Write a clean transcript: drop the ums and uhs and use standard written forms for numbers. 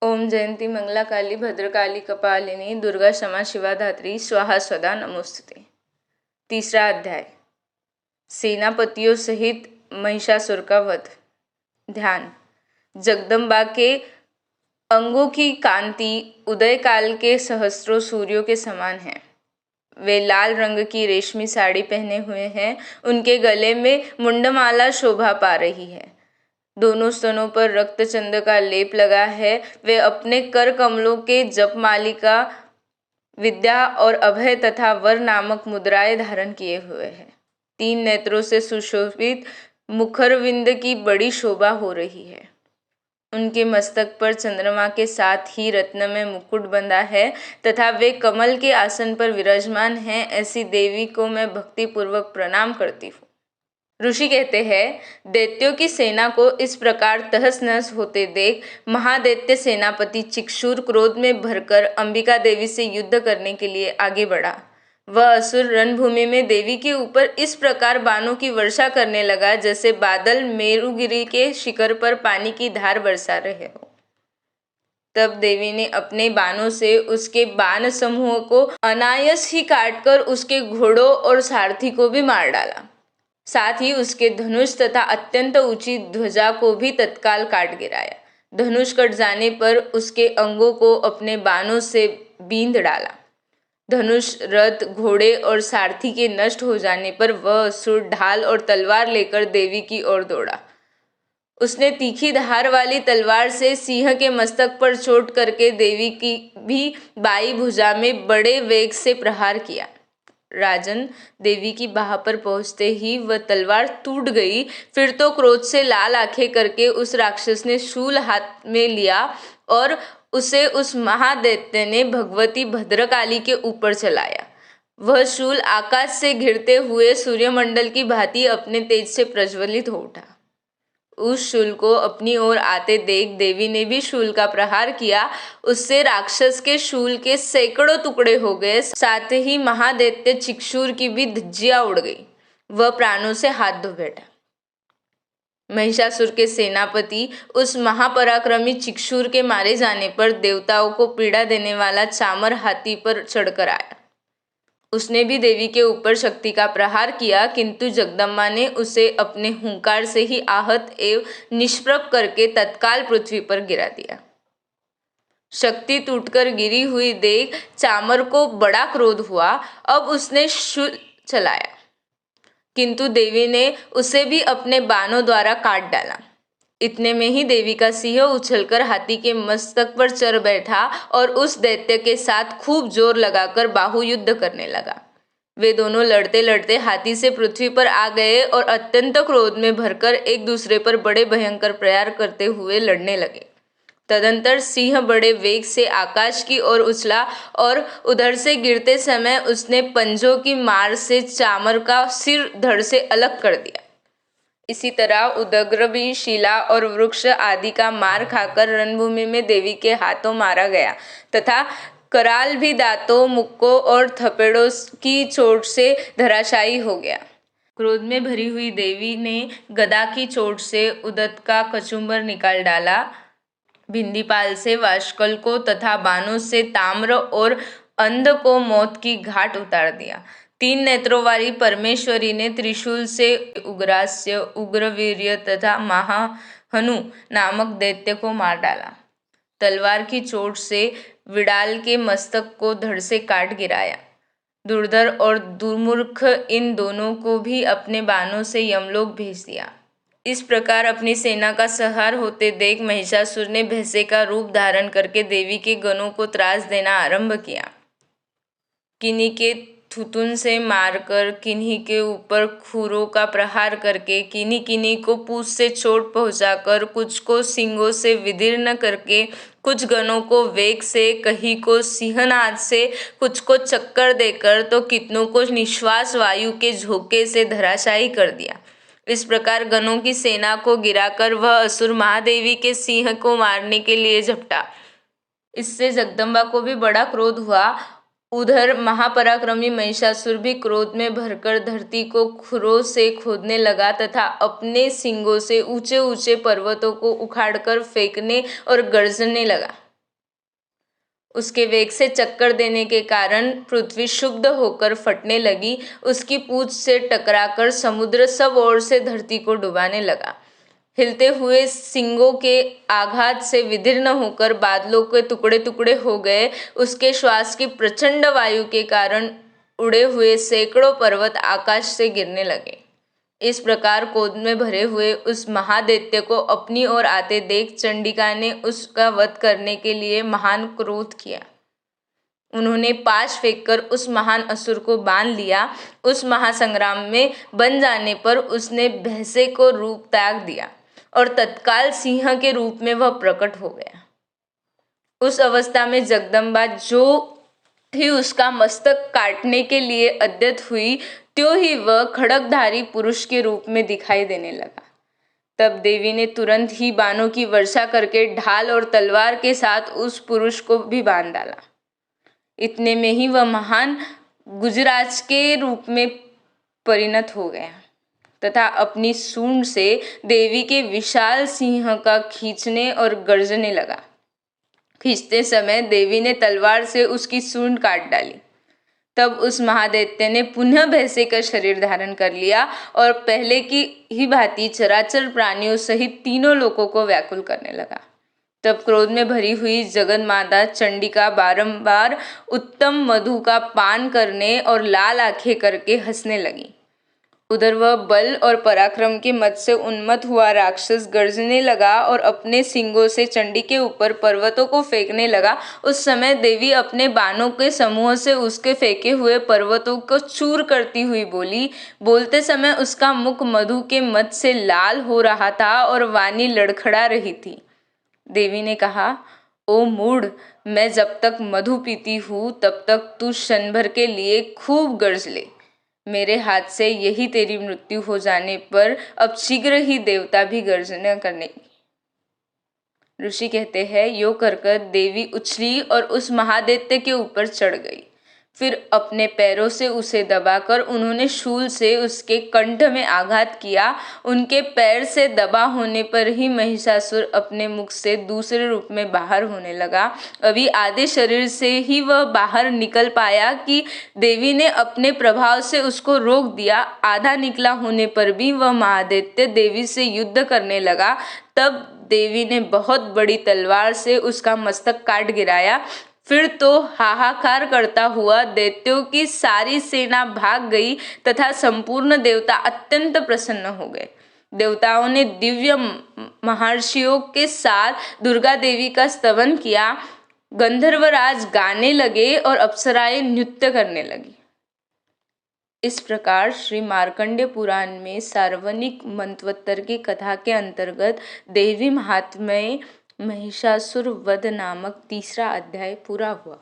ओम जयंती मंगला काली भद्रकाली कपालिनी दुर्गा क्षमा शिवा धात्री स्वाहा स्वदा नमोस्तुते। तीसरा अध्याय, सेनापतियों सहित महिषासुर का वध। ध्यान। जगदम्बा के अंगों की कांति उदय काल के सहस्त्रों सूर्यों के समान है। वे लाल रंग की रेशमी साड़ी पहने हुए हैं। उनके गले में मुंडमाला शोभा पा रही है। दोनों स्तनों पर रक्तचंद का लेप लगा है। वे अपने कर कमलों के जपमालिका, विद्या और अभय तथा वर नामक मुद्राएं धारण किए हुए हैं। 3 नेत्रों से सुशोभित मुखरविंद की बड़ी शोभा हो रही है। उनके मस्तक पर चंद्रमा के साथ ही रत्न में मुकुट बंधा है तथा वे कमल के आसन पर विराजमान हैं। ऐसी देवी को मैं भक्ति पूर्वक प्रणाम करती हूँ। ऋषि कहते हैं, दैत्यों की सेना को इस प्रकार तहस नहस होते देख महादैत्य सेनापति चिक्षुर क्रोध में भरकर अंबिका देवी से युद्ध करने के लिए आगे बढ़ा। वह असुर रणभूमि में देवी के ऊपर इस प्रकार बाणों की वर्षा करने लगा जैसे बादल मेरुगिरी के शिखर पर पानी की धार बरसा रहे हो। तब देवी ने अपने बाणों से उसके बाण समूह को अनायास ही काटकर उसके घोड़ों और सारथी को भी मार डाला। साथ ही उसके धनुष तथा अत्यंत ऊंची ध्वजा को भी तत्काल काट गिराया। धनुष कट जाने पर उसके अंगों को अपने बाणों से बींध डाला। धनुष, रथ, घोड़े और सारथी के नष्ट हो जाने पर वह असुर ढाल और तलवार लेकर देवी की ओर दौड़ा। उसने तीखी धार वाली तलवार से सिंह के मस्तक पर चोट करके देवी की भी बाई भुजा में बड़े वेग से प्रहार किया। राजन, देवी की बाह पर पहुंचते ही वह तलवार टूट गई। फिर तो क्रोध से लाल आंखें करके उस राक्षस ने शूल हाथ में लिया और उसे उस महादैत्य ने भगवती भद्रकाली के ऊपर चलाया। वह शूल आकाश से घिरते हुए सूर्यमंडल की भांति अपने तेज से प्रज्वलित हो उठा। उस शूल को अपनी ओर आते देख देवी ने भी शूल का प्रहार किया। उससे राक्षस के शूल के सैकड़ों टुकड़े हो गए। साथ ही महादैत्य चिक्षुर की भी धज्जियां उड़ गई। वह प्राणों से हाथ धो बैठा। महिषासुर के सेनापति उस महापराक्रमी चिक्षुर के मारे जाने पर देवताओं को पीड़ा देने वाला चामर हाथी पर चढ़कर आया। उसने भी देवी के ऊपर शक्ति का प्रहार किया, किंतु जगदम्बा ने उसे अपने हुंकार से ही आहत एवं निष्प्रभ करके तत्काल पृथ्वी पर गिरा दिया। शक्ति टूटकर गिरी हुई देख चामर को बड़ा क्रोध हुआ। अब उसने शूल चलाया, किंतु देवी ने उसे भी अपने बाणों द्वारा काट डाला। इतने में ही देवी का सिंह उछलकर हाथी के मस्तक पर चढ़ बैठा और उस दैत्य के साथ खूब जोर लगाकर बाहुयुद्ध करने लगा। वे दोनों लड़ते लड़ते हाथी से पृथ्वी पर आ गए और अत्यंत क्रोध में भरकर एक दूसरे पर बड़े भयंकर प्रहार करते हुए लड़ने लगे। तदंतर सिंह बड़े वेग से आकाश की ओर उछला और उधर से गिरते समय उसने पंजों की मार से चामर का सिर धड़ से अलग कर दिया। इसी तरह उदग्र भी शिला और वृक्ष आदि का मार खाकर रणभूमि में देवी के हाथों मारा गया तथा कराल भी दांतों, मुक्कों और थपेड़ों की चोट से धराशायी हो गया। क्रोध में भरी हुई देवी ने गदा की चोट से उदत का कचुम्बर निकाल डाला। भिंदीपाल से वाशकल को तथा बाणों से ताम्र और अंध को मौत की घाट उतार दिया। 3 नेत्रों वाली परमेश्वरी ने त्रिशूल से उग्रास्य, उग्रवीर्य तथा महाहनु नामक दैत्य को मार डाला। तलवार की चोट से विडाल के मस्तक को धड़ से काट गिराया। दुर्धर और दुर्मुख इन दोनों को भी अपने बाणों से यमलोक भेज दिया। इस प्रकार अपनी सेना का संहार होते देख महिषासुर ने भैंसे का रूप धारण करके देवी के गणों को त्रास देना आरंभ किया। किन्हीं के थुथुन से मारकर, किन्हीं के ऊपर खुरों का प्रहार करके, किन्हीं किन्हीं को पूंछ से चोट पहुंचाकर, कुछ को सींगों से विदीर्ण करके, कुछ गणों को वेग से, कहीं को सिंहनाद से, कुछ को चक्कर देकर तो कितनों को निश्वास वायु के झोंके से धराशायी कर दिया। इस प्रकार गणों की सेना को गिराकर वह असुर महादेवी के सिंह को मारने के लिए झपटा। इससे जगदम्बा को भी बड़ा क्रोध हुआ। उधर महापराक्रमी महिषासुर भी क्रोध में भरकर धरती को खुरों से खोदने लगा तथा अपने सींगों से ऊंचे ऊंचे पर्वतों को उखाड़कर फेंकने और गर्जने लगा। उसके वेग से चक्कर देने के कारण पृथ्वी क्षुब्ध होकर फटने लगी। उसकी पूंछ से टकराकर समुद्र सब ओर से धरती को डुबाने लगा। हिलते हुए सिंगों के आघात से विदीर्ण होकर बादलों के टुकड़े टुकड़े हो गए। उसके श्वास की प्रचंड वायु के कारण उड़े हुए सैकड़ों पर्वत आकाश से गिरने लगे। इस प्रकार क्रोध में भरे हुए उस महादैत्य को अपनी ओर आते देख चंडिका ने उसका वध करने के लिए महान क्रोध किया। उन्होंने पाश फेंककर उस महान असुर को बांध लिया। उस महासंग्राम में बन जाने पर उसने भैंसे को रूप त्याग दिया और तत्काल सिंह के रूप में वह प्रकट हो गया। उस अवस्था में जगदम्बा जो ही उसका मस्तक काटने के लिए अद्यत हुई, त्यों ही वह खड्गधारी पुरुष के रूप में दिखाई देने लगा। तब देवी ने तुरंत ही बाणों की वर्षा करके ढाल और तलवार के साथ उस पुरुष को भी बांध डाला। इतने में ही वह महान गुजराज के रूप में परिणत हो गया तथा अपनी सूंड से देवी के विशाल सिंह का खींचने और गर्जने लगा। खींचते समय देवी ने तलवार से उसकी सूंड काट डाली। तब उस महादैत्य ने पुनः भैंसे का शरीर धारण कर लिया और पहले की ही भांति चराचर प्राणियों सहित तीनों लोकों को व्याकुल करने लगा। तब क्रोध में भरी हुई जगन्माता चंडिका बारंबार उत्तम मधु का पान करने और लाल आंखें करके हंसने लगी। उधर वह बल और पराक्रम के मद से उन्मत्त हुआ राक्षस गर्जने लगा और अपने सिंगों से चंडी के ऊपर पर्वतों को फेंकने लगा। उस समय देवी अपने बाणों के समूह से उसके फेंके हुए पर्वतों को चूर करती हुई बोली। बोलते समय उसका मुख मधु के मद से लाल हो रहा था और वाणी लड़खड़ा रही थी। देवी ने कहा, ओ मूढ़, मैं जब तक मधु पीती हूँ तब तक तू क्षण भर के लिए खूब गर्ज ले। मेरे हाथ से यही तेरी मृत्यु हो जाने पर अब शीघ्र ही देवता भी गर्जना करेंगे। ऋषि कहते हैं, यो कर देवी उछली और उस महादैत्य के ऊपर चढ़ गई। फिर अपने पैरों से उसे दबाकर उन्होंने शूल से उसके कंठ में आघात किया। उनके पैर से दबा होने पर ही महिषासुर अपने मुख से दूसरे रूप में बाहर होने लगा। अभी आधे शरीर से ही वह बाहर निकल पाया कि देवी ने अपने प्रभाव से उसको रोक दिया। आधा निकला होने पर भी वह महादैत्य देवी से युद्ध करने लगा। तब देवी ने बहुत बड़ी तलवार से उसका मस्तक काट गिराया। फिर तो हाहाकार करता हुआ दैत्यों की सारी सेना भाग गई तथा संपूर्ण देवता अत्यंत प्रसन्न हो गए। देवताओं ने दिव्य महर्षियों के साथ दुर्गा देवी का स्तवन किया। गंधर्वराज गाने लगे और अप्सराएं नृत्य करने लगी। इस प्रकार श्री मार्कंडेय पुराण में सार्वनिक मंत्वोत्तर की कथा के अंतर्गत देवी महात्म्य महिषासुर वध नामक तीसरा अध्याय पूरा हुआ।